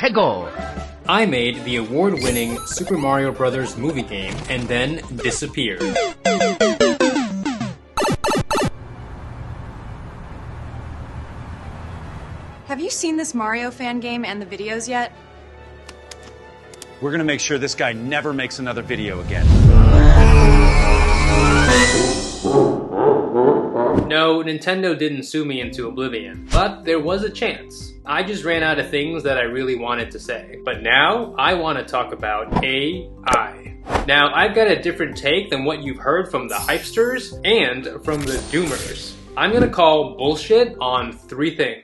최고! I made the award-winning Super Mario Bros. Movie game and then disappeared. Have you seen this Mario fan game and the videos yet? We're gonna make sure this guy never makes another video again. No, Nintendo didn't sue me into oblivion, but there was a chance. I just ran out of things that I really wanted to say. But now, I want to talk about AI. Now, I've got a different take than what you've heard from the hypesters and from the doomers. I'm gonna call bullshit on 3 things.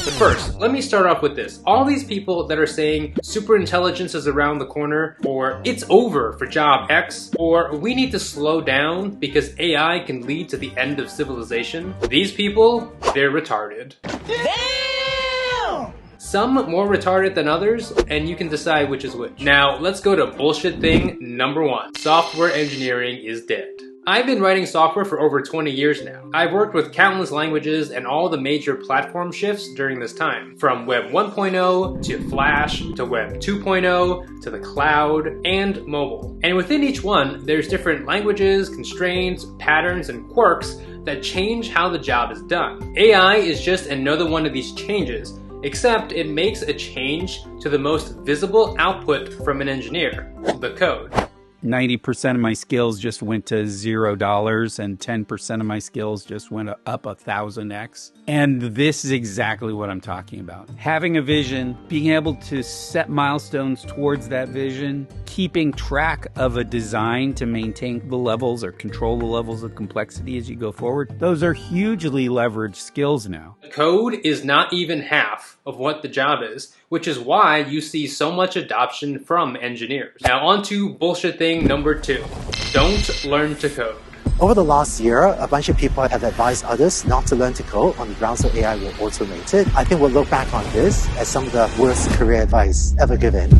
But first, let me start off with this. All these people that are saying superintelligence is around the corner, or it's over for job X, or we need to slow down because AI can lead to the end of civilization, these people, they're retarded. Damn! Some more retarded than others, and you can decide which is which. Now, let's go to bullshit thing number 1. Software engineering is dead. I've been writing software for over 20 years now. I've worked with countless languages and all the major platform shifts during this time, from Web 1.0 to Flash to Web 2.0 to the cloud and mobile. And within each one, there's different languages, constraints, patterns, and quirks that change how the job is done. AI is just another one of these changes, except it makes a change to the most visible output from an engineer, the code. 90% of my skills just went to $0 and 10% of my skills just went up 1,000x. And this is exactly what I'm talking about. Having a vision, being able to set milestones towards that vision, keeping track of a design to maintain the levels or control the levels of complexity as you go forward. Those are hugely leveraged skills now. Code is not even half of what the job is, which is why you see so much adoption from engineers. Now on to bullshit thing number 2. Don't learn to code. Over the last year, a bunch of people have advised others not to learn to code on the grounds that AI will automate it. I think we'll look back on this as some of the worst career advice ever given.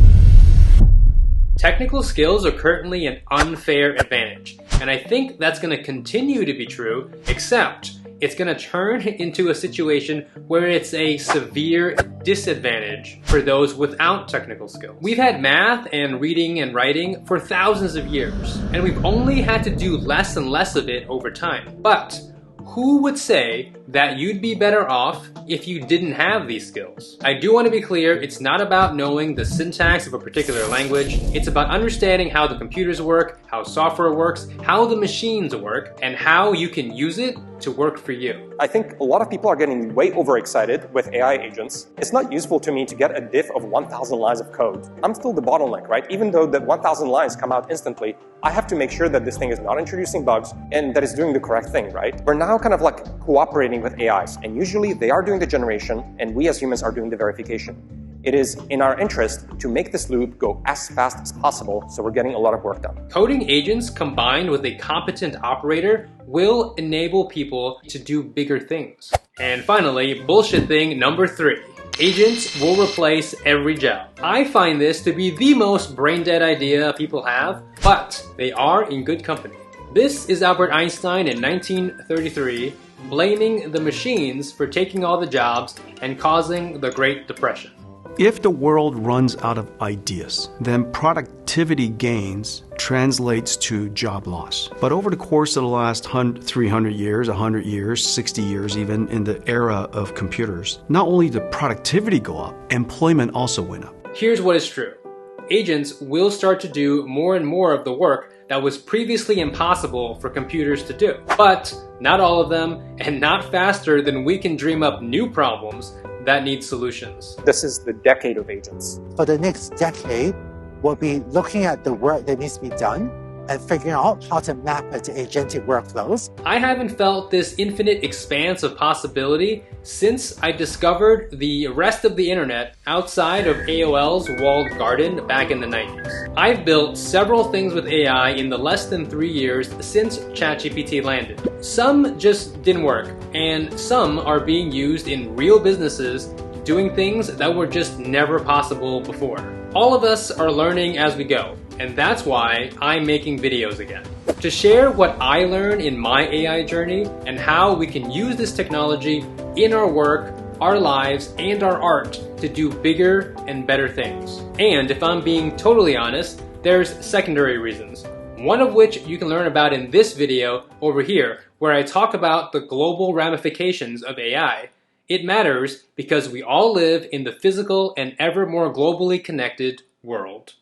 Technical skills are currently an unfair advantage, and I think that's going to continue to be true, except it's going to turn into a situation where it's a severe disadvantage for those without technical skills. We've had math and reading and writing for thousands of years, and we've only had to do less and less of it over time. But who would say that you'd be better off if you didn't have these skills? I do want to be clear, it's not about knowing the syntax of a particular language. It's about understanding how the computers work, how software works, how the machines work, and how you can use it to work for you. I think a lot of people are getting way overexcited with AI agents. It's not useful to me to get a diff of 1,000 lines of code. I'm still the bottleneck, right? Even though the 1,000 lines come out instantly, I have to make sure that this thing is not introducing bugs and that it's doing the correct thing, right? We're now kind of like cooperating with AIs, and usually they are doing the generation and we as humans are doing the verification. It is in our interest to make this loop go as fast as possible, so we're getting a lot of work done. Coding agents combined with a competent operator will enable people to do bigger things. And finally, bullshit thing number 3. Agents will replace every job. I find this to be the most brain-dead idea people have, but they are in good company. This is Albert Einstein in 1933, blaming the machines for taking all the jobs and causing the Great Depression. If the world runs out of ideas, then productivity gains translates to job loss. But over the course of the last 300 years, 100 years, 60 years even, in the era of computers, not only did productivity go up, employment also went up. Here's what is true. Agents will start to do more and more of the work that was previously impossible for computers to do. But not all of them, and not faster than we can dream up new problems that need solutions. This is the decade of agents. For the next decade, we'll be looking at the work that needs to be done and figuring out how to map it to agentic workflows. I haven't felt this infinite expanse of possibility since I discovered the rest of the internet outside of AOL's walled garden back in the 90s. I've built several things with AI in the less than 3 years since ChatGPT landed. Some just didn't work, and some are being used in real businesses doing things that were just never possible before. All of us are learning as we go, and that's why I'm making videos again. To share what I learned in my AI journey and how we can use this technology in our work our lives, and our art to do bigger and better things. And if I'm being totally honest, there's secondary reasons. One of which you can learn about in this video over here, where I talk about the global ramifications of AI. It matters because we all live in the physical and ever more globally connected world.